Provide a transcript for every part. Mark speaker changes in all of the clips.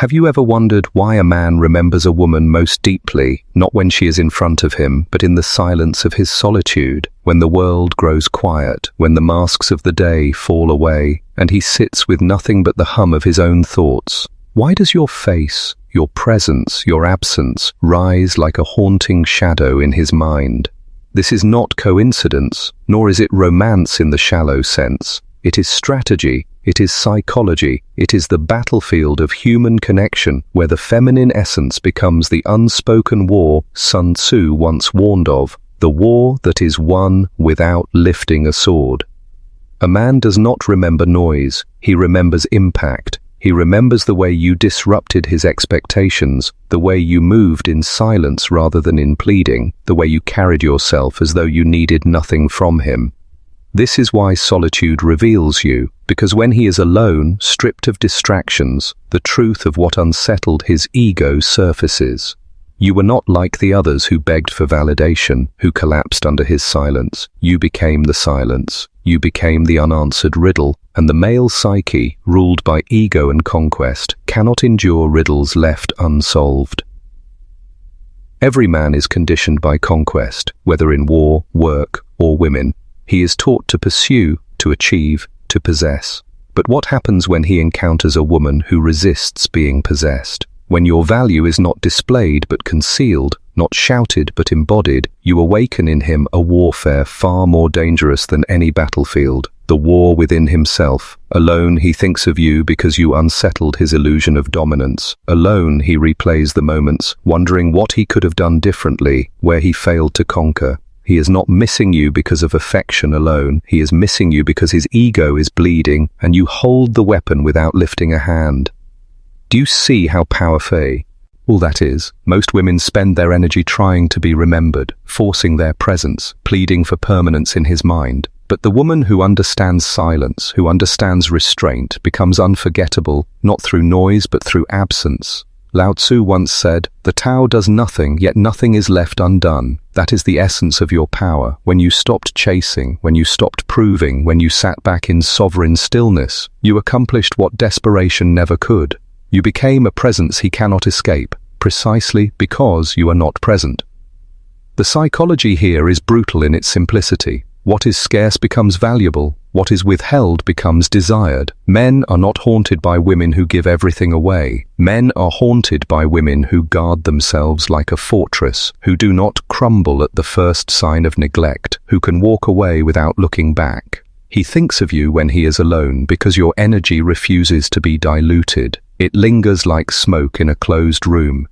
Speaker 1: Have you ever wondered why a man remembers a woman most deeply, not when she is in front of him, but in the silence of his solitude, when the world grows quiet, when the masks of the day fall away, and he sits with nothing but the hum of his own thoughts? Why does your face, your presence, your absence rise like a haunting shadow in his mind? This is not coincidence, nor is it romance in the shallow sense. It is strategy, it is psychology, it is the battlefield of human connection where the feminine essence becomes the unspoken war Sun Tzu once warned of, the war that is won without lifting a sword. A man does not remember noise, he remembers impact. He remembers the way you disrupted his expectations, the way you moved in silence rather than in pleading, the way you carried yourself as though you needed nothing from him. This is why solitude reveals you, because when he is alone, stripped of distractions, the truth of what unsettled his ego surfaces. You were not like the others who begged for validation, who collapsed under his silence. You became the silence. You became the unanswered riddle, and the male psyche, ruled by ego and conquest, cannot endure riddles left unsolved. Every man is conditioned by conquest, whether in war, work, or women. He is taught to pursue, to achieve, to possess. But what happens when he encounters a woman who resists being possessed? When your value is not displayed but concealed, not shouted but embodied, you awaken in him a warfare far more dangerous than any battlefield, the war within himself. Alone he thinks of you because you unsettled his illusion of dominance. Alone he replays the moments, wondering what he could have done differently, where he failed to conquer. He is not missing you because of affection alone. He is missing you because his ego is bleeding, and you hold the weapon without lifting a hand. Do you see how powerful? All that is, most women spend their energy trying to be remembered, forcing their presence, pleading for permanence in his mind. But the woman who understands silence, who understands restraint, becomes unforgettable, not through noise but through absence. Lao Tzu once said, "The Tao does nothing, yet nothing is left undone." That is the essence of your power. When you stopped chasing, when you stopped proving, when you sat back in sovereign stillness, you accomplished what desperation never could. You became a presence he cannot escape, precisely because you are not present. The psychology here is brutal in its simplicity. What is scarce becomes valuable. What is withheld becomes desired. Men are not haunted by women who give everything away. Men are haunted by women who guard themselves like a fortress, who do not crumble at the first sign of neglect, who can walk away without looking back. He thinks of you when he is alone because your energy refuses to be diluted. It lingers like smoke in a closed room.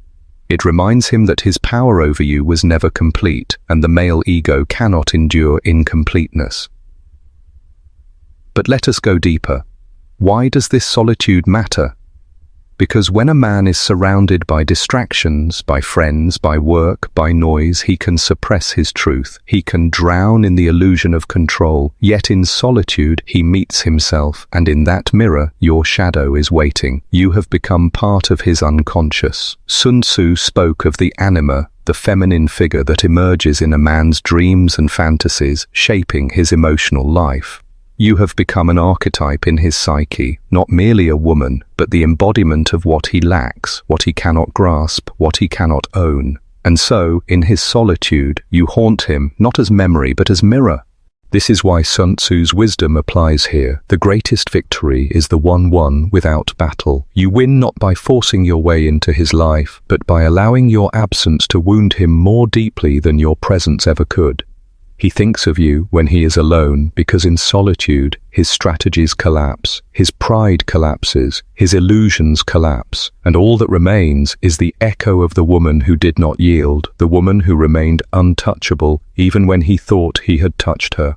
Speaker 1: It reminds him that his power over you was never complete, and the male ego cannot endure incompleteness. But let us go deeper. Why does this solitude matter? Because when a man is surrounded by distractions, by friends, by work, by noise, he can suppress his truth. He can drown in the illusion of control. Yet in solitude, he meets himself, and in that mirror, your shadow is waiting. You have become part of his unconscious. Sun Tzu spoke of the anima, the feminine figure that emerges in a man's dreams and fantasies, shaping his emotional life. You have become an archetype in his psyche, not merely a woman, but the embodiment of what he lacks, what he cannot grasp, what he cannot own. And so, in his solitude, you haunt him, not as memory, but as mirror. This is why Sun Tzu's wisdom applies here. The greatest victory is the one won without battle. You win not by forcing your way into his life, but by allowing your absence to wound him more deeply than your presence ever could. He thinks of you when he is alone because in solitude his strategies collapse, his pride collapses, his illusions collapse, and all that remains is the echo of the woman who did not yield, the woman who remained untouchable even when he thought he had touched her.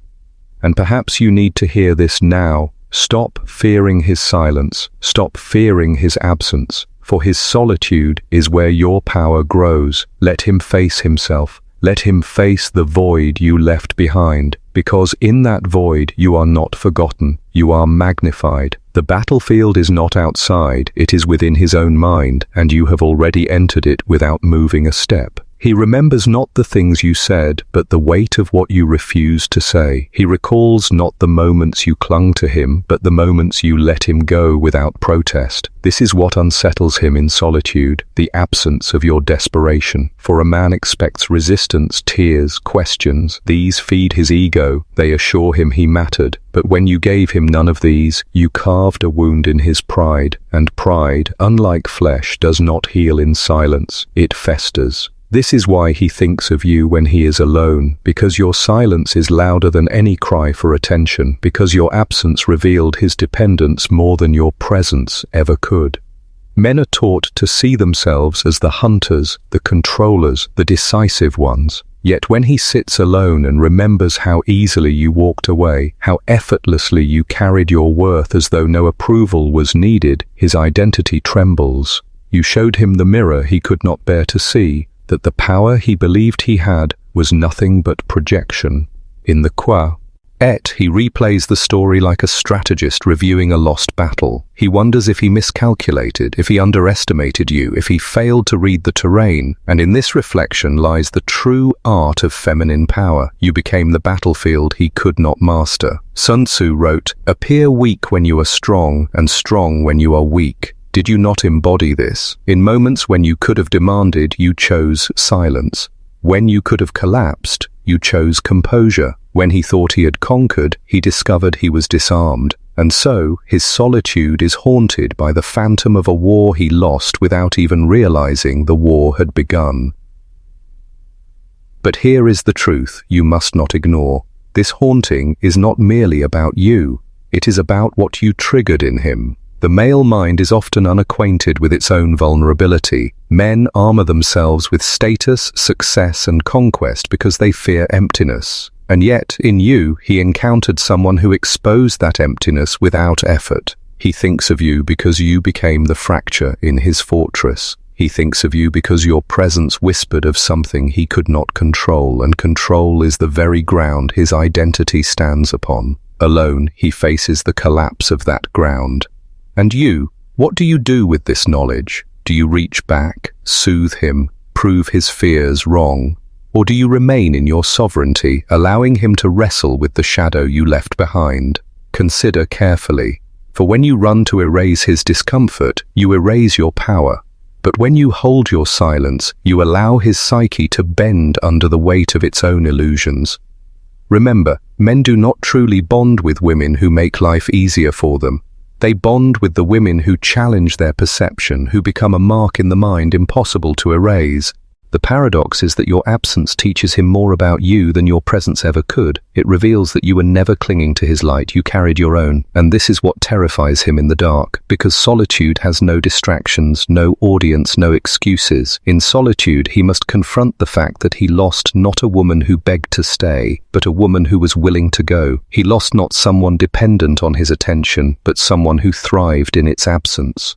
Speaker 1: And perhaps you need to hear this now. Stop fearing his silence, stop fearing his absence, for his solitude is where your power grows. Let him face himself. Let him face the void you left behind, because in that void you are not forgotten, you are magnified. The battlefield is not outside, it is within his own mind, and you have already entered it without moving a step. He remembers not the things you said, but the weight of what you refused to say. He recalls not the moments you clung to him, but the moments you let him go without protest. This is what unsettles him in solitude, the absence of your desperation. For a man expects resistance, tears, questions. These feed his ego. They assure him he mattered. But when you gave him none of these, you carved a wound in his pride. And pride, unlike flesh, does not heal in silence. It festers. This is why he thinks of you when he is alone, because your silence is louder than any cry for attention, because your absence revealed his dependence more than your presence ever could. Men are taught to see themselves as the hunters, the controllers, the decisive ones. Yet when he sits alone and remembers how easily you walked away, how effortlessly you carried your worth as though no approval was needed, his identity trembles. You showed him the mirror he could not bear to see, that the power he believed he had was nothing but projection. In the Quoi Et, he replays the story like a strategist reviewing a lost battle. He wonders if he miscalculated, if he underestimated you, if he failed to read the terrain, and in this reflection lies the true art of feminine power. You became the battlefield he could not master. Sun Tzu wrote, "Appear weak when you are strong, and strong when you are weak." Did you not embody this? In moments when you could have demanded, you chose silence. When you could have collapsed, you chose composure. When he thought he had conquered, he discovered he was disarmed. And so, his solitude is haunted by the phantom of a war he lost without even realizing the war had begun. But here is the truth you must not ignore. This haunting is not merely about you. It is about what you triggered in him. The male mind is often unacquainted with its own vulnerability. Men armor themselves with status, success, and conquest because they fear emptiness. And yet, in you, he encountered someone who exposed that emptiness without effort. He thinks of you because you became the fracture in his fortress. He thinks of you because your presence whispered of something he could not control, and control is the very ground his identity stands upon. Alone, he faces the collapse of that ground. And you, what do you do with this knowledge? Do you reach back, soothe him, prove his fears wrong? Or do you remain in your sovereignty, allowing him to wrestle with the shadow you left behind? Consider carefully, for when you run to erase his discomfort, you erase your power. But when you hold your silence, you allow his psyche to bend under the weight of its own illusions. Remember, men do not truly bond with women who make life easier for them. They bond with the women who challenge their perception, who become a mark in the mind impossible to erase. The paradox is that your absence teaches him more about you than your presence ever could. It reveals that you were never clinging to his light, you carried your own. And this is what terrifies him in the dark, because solitude has no distractions, no audience, no excuses. In solitude, he must confront the fact that he lost not a woman who begged to stay, but a woman who was willing to go. He lost not someone dependent on his attention, but someone who thrived in its absence.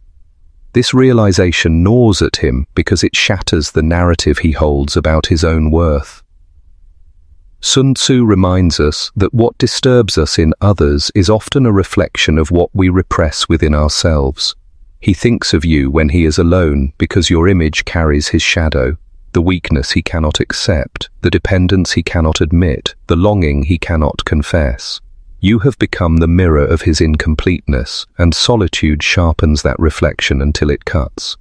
Speaker 1: This realization gnaws at him because it shatters the narrative he holds about his own worth. Sun Tzu reminds us that what disturbs us in others is often a reflection of what we repress within ourselves. He thinks of you when he is alone because your image carries his shadow, the weakness he cannot accept, the dependence he cannot admit, the longing he cannot confess. You have become the mirror of his incompleteness, and solitude sharpens that reflection until it cuts.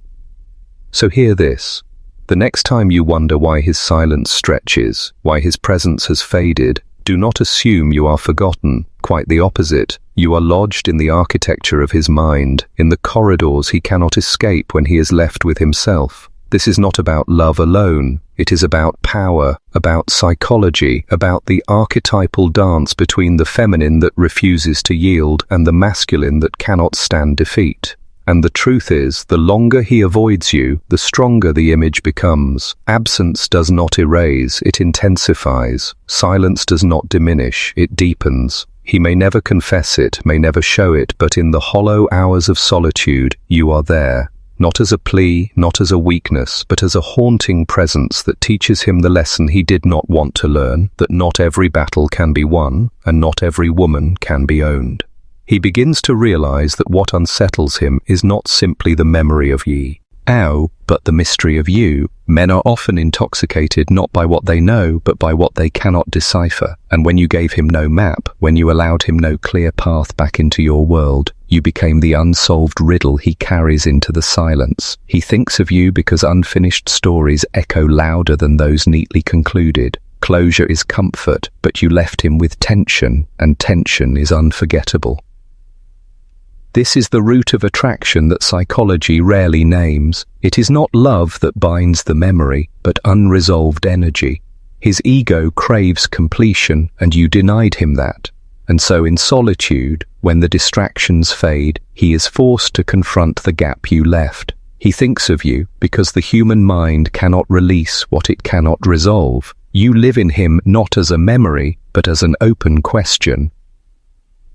Speaker 1: So hear this. The next time you wonder why his silence stretches, why his presence has faded, do not assume you are forgotten. Quite the opposite. You are lodged in the architecture of his mind, in the corridors he cannot escape when he is left with himself. This is not about love alone. It is about power, about psychology, about the archetypal dance between the feminine that refuses to yield and the masculine that cannot stand defeat. And the truth is, the longer he avoids you, the stronger the image becomes. Absence does not erase, it intensifies. Silence does not diminish, it deepens. He may never confess it, may never show it, but in the hollow hours of solitude, you are there. Not as a plea, not as a weakness, but as a haunting presence that teaches him the lesson he did not want to learn, that not every battle can be won, and not every woman can be owned. He begins to realize that what unsettles him is not simply the memory of ye, Ao, but the mystery of you, Men are often intoxicated not by what they know, but by what they cannot decipher. And when you gave him no map, when you allowed him no clear path back into your world, you became the unsolved riddle he carries into the silence. He thinks of you because unfinished stories echo louder than those neatly concluded. Closure is comfort, but you left him with tension, and tension is unforgettable. This is the root of attraction that psychology rarely names. It is not love that binds the memory, but unresolved energy. His ego craves completion, and you denied him that. And so in solitude, when the distractions fade, he is forced to confront the gap you left. He thinks of you because the human mind cannot release what it cannot resolve. You live in him not as a memory, but as an open question.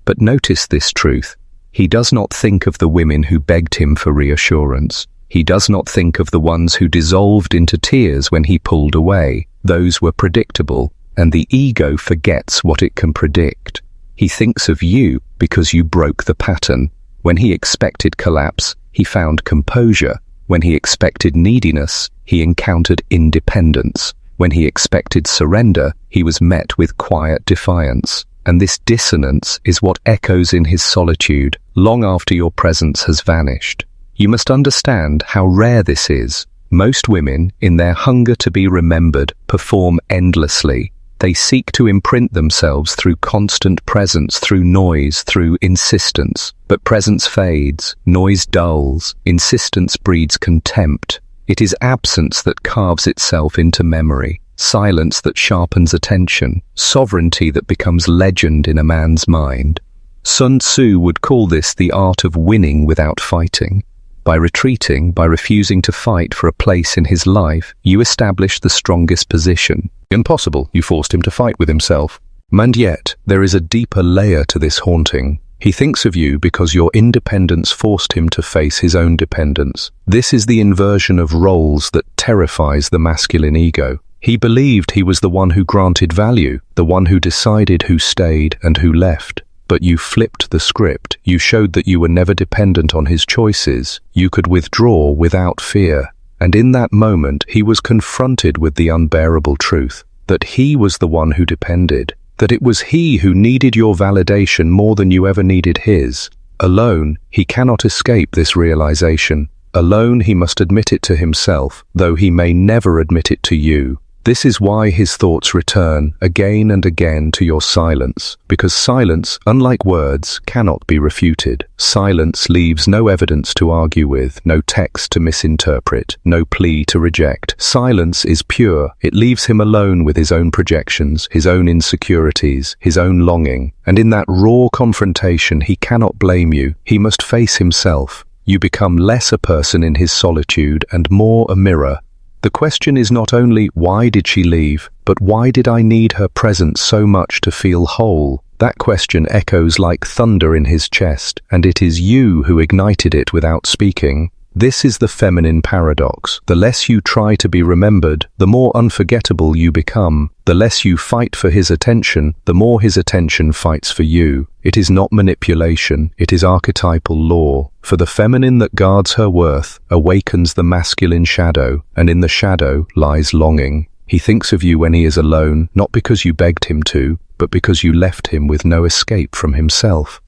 Speaker 1: But notice this truth. He does not think of the women who begged him for reassurance. He does not think of the ones who dissolved into tears when he pulled away. Those were predictable, and the ego forgets what it can predict. He thinks of you because you broke the pattern. When he expected collapse, he found composure. When he expected neediness, he encountered independence. When he expected surrender, he was met with quiet defiance. And this dissonance is what echoes in his solitude, long after your presence has vanished. You must understand how rare this is. Most women, in their hunger to be remembered, perform endlessly. They seek to imprint themselves through constant presence, through noise, through insistence. But presence fades, noise dulls, insistence breeds contempt. It is absence that carves itself into memory. Silence that sharpens attention, sovereignty that becomes legend in a man's mind. Sun Tzu would call this the art of winning without fighting. By retreating, by refusing to fight for a place in his life, you establish the strongest position. Impossible, you forced him to fight with himself. And yet, there is a deeper layer to this haunting. He thinks of you because your independence forced him to face his own dependence. This is the inversion of roles that terrifies the masculine ego. He believed he was the one who granted value, the one who decided who stayed and who left. But you flipped the script. You showed that you were never dependent on his choices. You could withdraw without fear. And in that moment, he was confronted with the unbearable truth, that he was the one who depended, that it was he who needed your validation more than you ever needed his. Alone, he cannot escape this realization. Alone, he must admit it to himself, though he may never admit it to you. This is why his thoughts return again and again to your silence, because silence, unlike words, cannot be refuted. Silence leaves no evidence to argue with, no text to misinterpret, no plea to reject. Silence is pure. It leaves him alone with his own projections, his own insecurities, his own longing. And in that raw confrontation, he cannot blame you. He must face himself. You become less a person in his solitude and more a mirror. The question is not only why did she leave, but why did I need her presence so much to feel whole? That question echoes like thunder in his chest, and it is you who ignited it without speaking. This is the feminine paradox. The less you try to be remembered, the more unforgettable you become. The less you fight for his attention, the more his attention fights for you. It is not manipulation, it is archetypal law. For the feminine that guards her worth awakens the masculine shadow, and in the shadow lies longing. He thinks of you when he is alone, not because you begged him to, but because you left him with no escape from himself.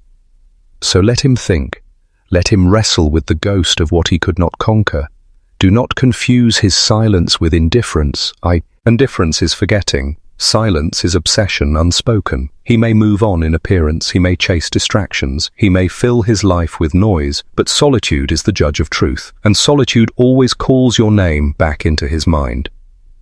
Speaker 1: So let him think. Let him wrestle with the ghost of what he could not conquer. Do not confuse his silence with indifference. Indifference is forgetting. Silence is obsession unspoken. He may move on in appearance, he may chase distractions, he may fill his life with noise, but solitude is the judge of truth, and solitude always calls your name back into his mind.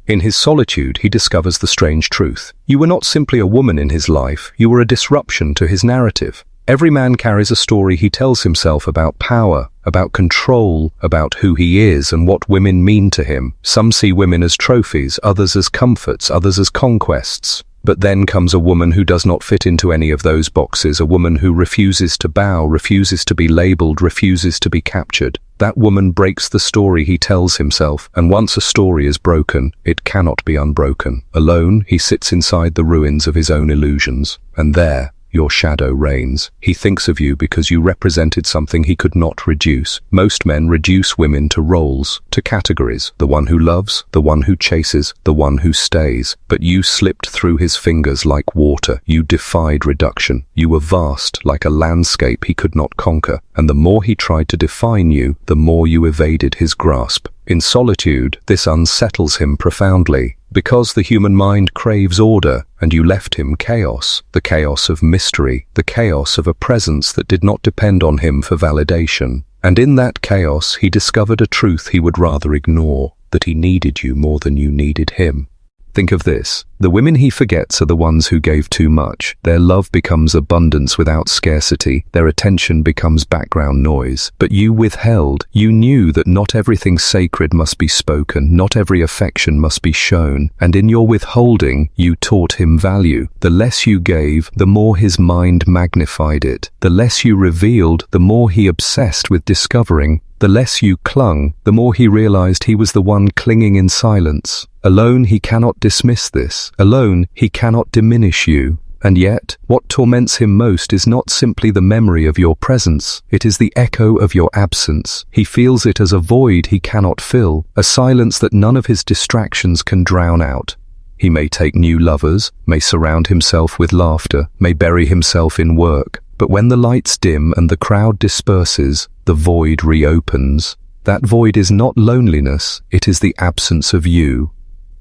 Speaker 1: In his solitude, he discovers the strange truth. You were not simply a woman in his life, you were a disruption to his narrative. Every man carries a story he tells himself about power, about control, about who he is and what women mean to him. Some see women as trophies, others as comforts, others as conquests. But then comes a woman who does not fit into any of those boxes, a woman who refuses to bow, refuses to be labeled, refuses to be captured. That woman breaks the story he tells himself, and once a story is broken, it cannot be unbroken. Alone, he sits inside the ruins of his own illusions, and there, your shadow reigns. He thinks of you because you represented something he could not reduce. Most men reduce women to roles, to categories. The one who loves, the one who chases, the one who stays. But you slipped through his fingers like water. You defied reduction. You were vast, like a landscape he could not conquer. And the more he tried to define you, the more you evaded his grasp. In solitude, this unsettles him profoundly, because the human mind craves order, and you left him chaos, the chaos of mystery, the chaos of a presence that did not depend on him for validation. And in that chaos, he discovered a truth he would rather ignore, that he needed you more than you needed him. Think of this. The women he forgets are the ones who gave too much. Their love becomes abundance without scarcity. Their attention becomes background noise. But you withheld. You knew that not everything sacred must be spoken, not every affection must be shown. And in your withholding, you taught him value. The less you gave, the more his mind magnified it. The less you revealed, the more he obsessed with discovering. The less you clung, the more he realized he was the one clinging in silence. Alone he cannot dismiss this. Alone he cannot diminish you. And yet, what torments him most is not simply the memory of your presence. It is the echo of your absence. He feels it as a void he cannot fill, a silence that none of his distractions can drown out. He may take new lovers, may surround himself with laughter, may bury himself in work. But when the lights dim and the crowd disperses, the void reopens. That void is not loneliness, it is the absence of you.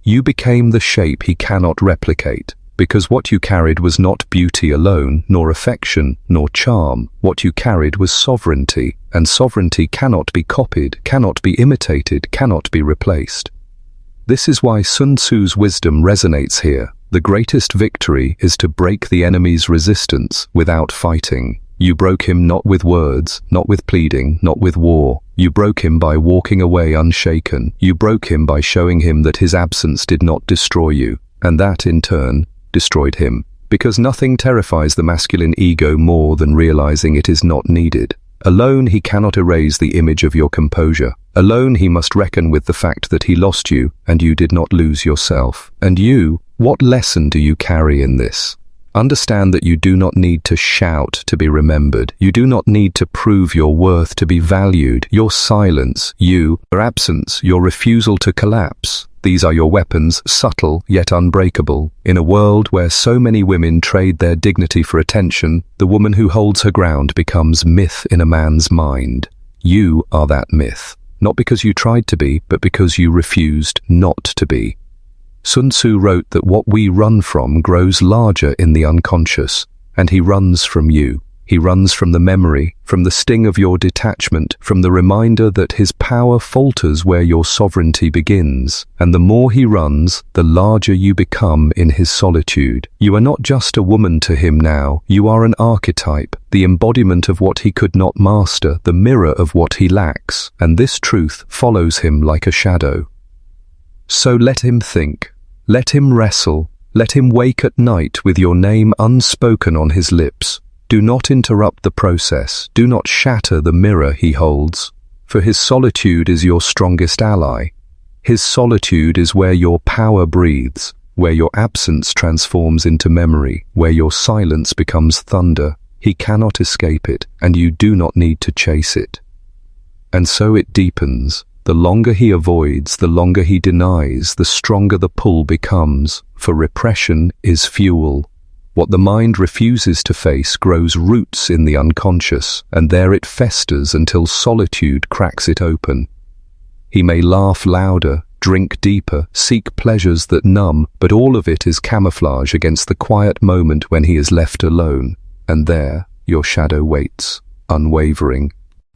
Speaker 1: You became the shape he cannot replicate, because what you carried was not beauty alone, nor affection, nor charm. What you carried was sovereignty, and sovereignty cannot be copied, cannot be imitated, cannot be replaced. This is why Sun Tzu's wisdom resonates here. The greatest victory is to break the enemy's resistance without fighting. You broke him not with words, not with pleading, not with war. You broke him by walking away unshaken. You broke him by showing him that his absence did not destroy you, and that, in turn, destroyed him. Because nothing terrifies the masculine ego more than realizing it is not needed. Alone he cannot erase the image of your composure. Alone he must reckon with the fact that he lost you, and you did not lose yourself. And you, what lesson do you carry in this? Understand that you do not need to shout to be remembered. You do not need to prove your worth to be valued. Your silence, your absence, your refusal to collapse. These are your weapons, subtle yet unbreakable. In a world where so many women trade their dignity for attention, the woman who holds her ground becomes myth in a man's mind. You are that myth. Not because you tried to be, but because you refused not to be. Sun Tzu wrote that what we run from grows larger in the unconscious, and he runs from you. He runs from the memory, from the sting of your detachment, from the reminder that his power falters where your sovereignty begins. And the more he runs, the larger you become in his solitude. You are not just a woman to him now, you are an archetype, the embodiment of what he could not master, the mirror of what he lacks, and this truth follows him like a shadow. So let him think, let him wrestle, let him wake at night with your name unspoken on his lips. Do not interrupt the process, do not shatter the mirror he holds, for his solitude is your strongest ally. His solitude is where your power breathes, where your absence transforms into memory, where your silence becomes thunder. He cannot escape it, and you do not need to chase it. And so it deepens. The longer he avoids, the longer he denies, the stronger the pull becomes, for repression is fuel. What the mind refuses to face grows roots in the unconscious, and there it festers until solitude cracks it open. He may laugh louder, drink deeper, seek pleasures that numb, but all of it is camouflage against the quiet moment when he is left alone, and there your shadow waits, unwavering.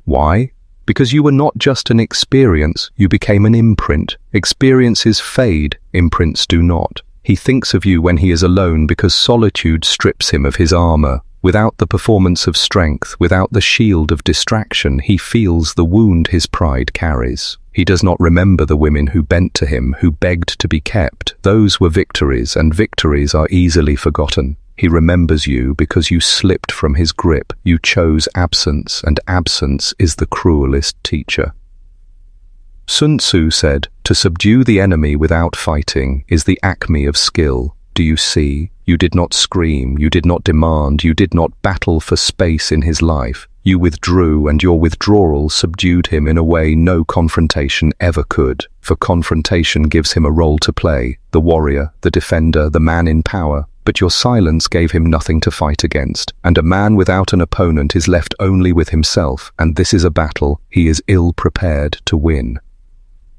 Speaker 1: Why? Because you were not just an experience, you became an imprint. Experiences fade, imprints do not. He thinks of you when he is alone because solitude strips him of his armor. Without the performance of strength, without the shield of distraction, he feels the wound his pride carries. He does not remember the women who bent to him, who begged to be kept. Those were victories, and victories are easily forgotten. He remembers you because you slipped from his grip. You chose absence, and absence is the cruelest teacher. Sun Tzu said, "To subdue the enemy without fighting is the acme of skill." Do you see? You did not scream, you did not demand, you did not battle for space in his life. You withdrew, and your withdrawal subdued him in a way no confrontation ever could. For confrontation gives him a role to play, the warrior, the defender, the man in power. But your silence gave him nothing to fight against, and a man without an opponent is left only with himself, and this is a battle he is ill prepared to win.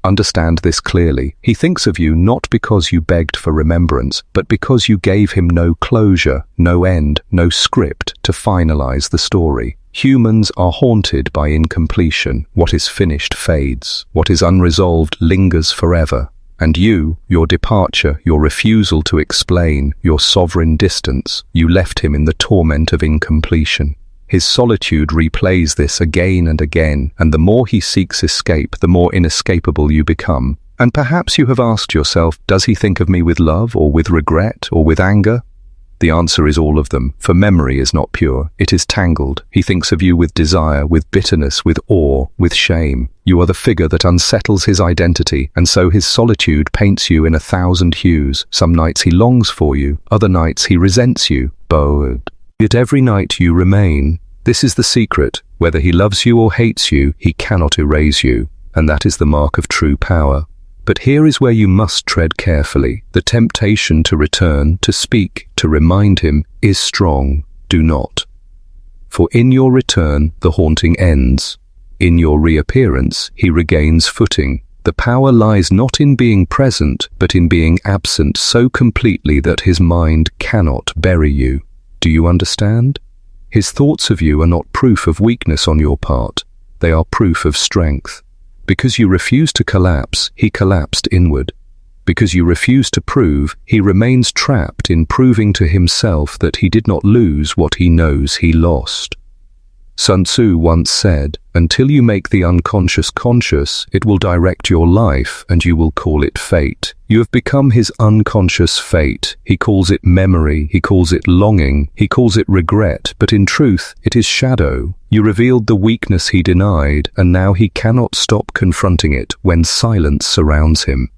Speaker 1: Understand this clearly. He thinks of you not because you begged for remembrance, but because you gave him no closure, no end, no script to finalize the story. Humans are haunted by incompletion. What is finished fades. What is unresolved lingers forever. And you, your departure, your refusal to explain, your sovereign distance, you left him in the torment of incompletion. His solitude replays this again and again, and the more he seeks escape, the more inescapable you become. And perhaps you have asked yourself, does he think of me with love, or with regret, or with anger? The answer is all of them, for memory is not pure, it is tangled. He thinks of you with desire, with bitterness, with awe, with shame. You are the figure that unsettles his identity, and so his solitude paints you in 1,000 hues. Some nights he longs for you, other nights he resents you. Yet every night you remain. This is the secret. Whether he loves you or hates you, he cannot erase you, and that is the mark of true power. But here is where you must tread carefully. The temptation to return, to speak, to remind him, is strong. Do not. For in your return, the haunting ends. In your reappearance, he regains footing. The power lies not in being present, but in being absent so completely that his mind cannot bury you. Do you understand? His thoughts of you are not proof of weakness on your part. They are proof of strength. Because you refuse to collapse, he collapsed inward. Because you refuse to prove, he remains trapped in proving to himself that he did not lose what he knows he lost. Sun Tzu once said, "Until you make the unconscious conscious, it will direct your life, and you will call it fate." You have become his unconscious fate. He calls it memory, he calls it longing, he calls it regret, but in truth, it is shadow. You revealed the weakness he denied, and now he cannot stop confronting it when silence surrounds him.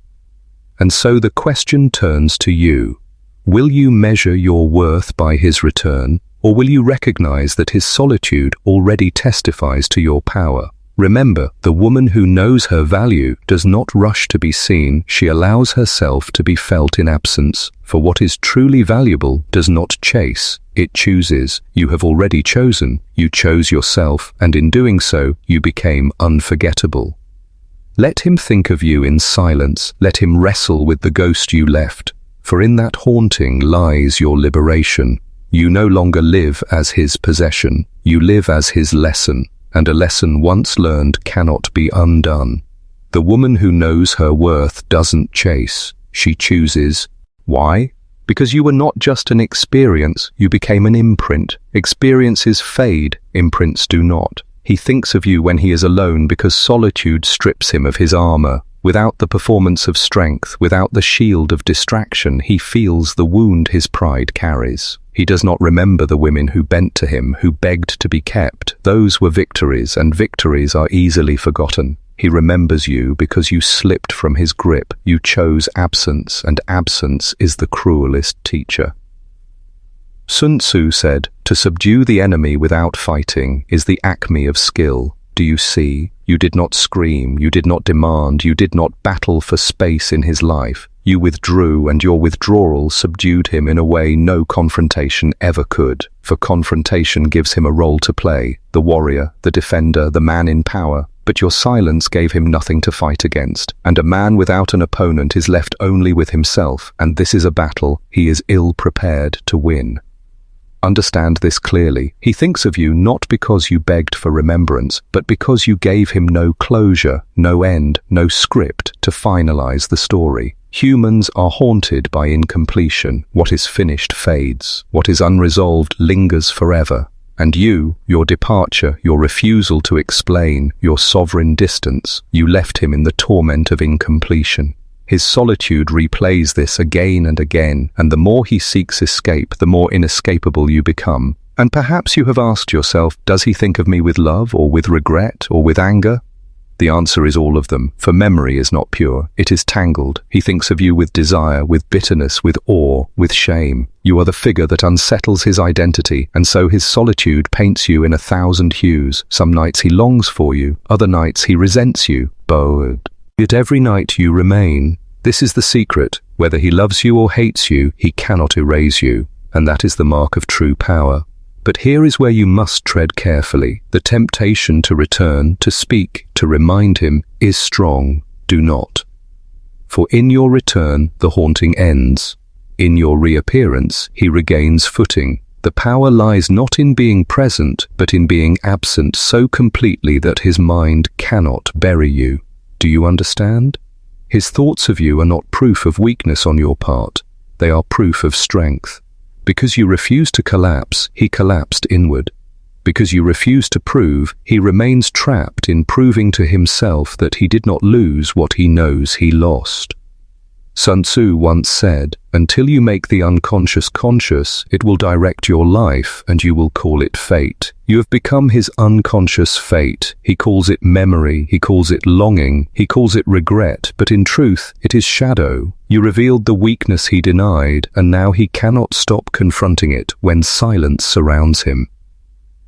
Speaker 1: And so the question turns to you. Will you measure your worth by his return? Or will you recognize that his solitude already testifies to your power? Remember, the woman who knows her value does not rush to be seen, she allows herself to be felt in absence. For what is truly valuable does not chase, it chooses. You have already chosen, you chose yourself, and in doing so, you became unforgettable. Let him think of you in silence, let him wrestle with the ghost you left, for in that haunting lies your liberation. You no longer live as his possession, you live as his lesson, and a lesson once learned cannot be undone. The woman who knows her worth doesn't chase, she chooses. Why? Because you were not just an experience, you became an imprint. Experiences fade, imprints do not. He thinks of you when he is alone because solitude strips him of his armor. Without the performance of strength, without the shield of distraction, he feels the wound his pride carries. He does not remember the women who bent to him, who begged to be kept. Those were victories, and victories are easily forgotten. He remembers you because you slipped from his grip. You chose absence, and absence is the cruelest teacher. Sun Tzu said, "To subdue the enemy without fighting is the acme of skill." Do you see? You did not scream, you did not demand, you did not battle for space in his life. You withdrew, and your withdrawal subdued him in a way no confrontation ever could. For confrontation gives him a role to play, the warrior, the defender, the man in power. But your silence gave him nothing to fight against, and a man without an opponent is left only with himself, and this is a battle he is ill prepared to win. Understand this clearly. He thinks of you not because you begged for remembrance, but because you gave him no closure, no end, no script to finalize the story. Humans are haunted by incompletion. What is finished fades. What is unresolved lingers forever. And you, your departure, your refusal to explain, your sovereign distance, you left him in the torment of incompletion. His solitude replays this again and again, and the more he seeks escape, the more inescapable you become. And perhaps you have asked yourself, does he think of me with love, or with regret, or with anger? The answer is all of them, for memory is not pure, it is tangled. He thinks of you with desire, with bitterness, with awe, with shame. You are the figure that unsettles his identity, and so his solitude paints you in 1,000 hues. Some nights he longs for you, other nights he resents you, yet every night you remain. This is the secret. Whether he loves you or hates you, he cannot erase you, and that is the mark of true power. But here is where you must tread carefully. The temptation to return, to speak, to remind him, is strong. Do not. For in your return, the haunting ends. In your reappearance, he regains footing. The power lies not in being present, but in being absent so completely that his mind cannot bury you. Do you understand? His thoughts of you are not proof of weakness on your part. They are proof of strength. Because you refuse to collapse, he collapsed inward. Because you refuse to prove, he remains trapped in proving to himself that he did not lose what he knows he lost. Sun Tzu once said, "Until you make the unconscious conscious, it will direct your life and you will call it fate." You have become his unconscious fate. He calls it memory, he calls it longing, he calls it regret, but in truth, it is shadow. You revealed the weakness he denied, and now he cannot stop confronting it when silence surrounds him.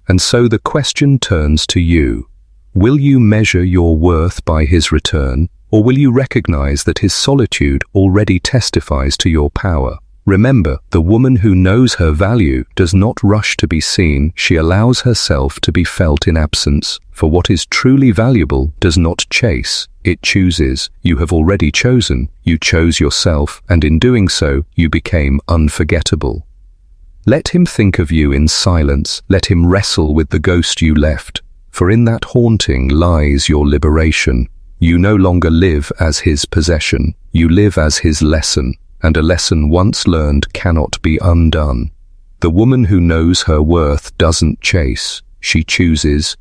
Speaker 1: And so the question turns to you. Will you measure your worth by his return? Or will you recognize that his solitude already testifies to your power? Remember, the woman who knows her value does not rush to be seen, she allows herself to be felt in absence. For what is truly valuable does not chase, it chooses. You have already chosen, you chose yourself, and in doing so, you became unforgettable. Let him think of you in silence, let him wrestle with the ghost you left, for in that haunting lies your liberation. You no longer live as his possession, you live as his lesson, and a lesson once learned cannot be undone. The woman who knows her worth doesn't chase, she chooses,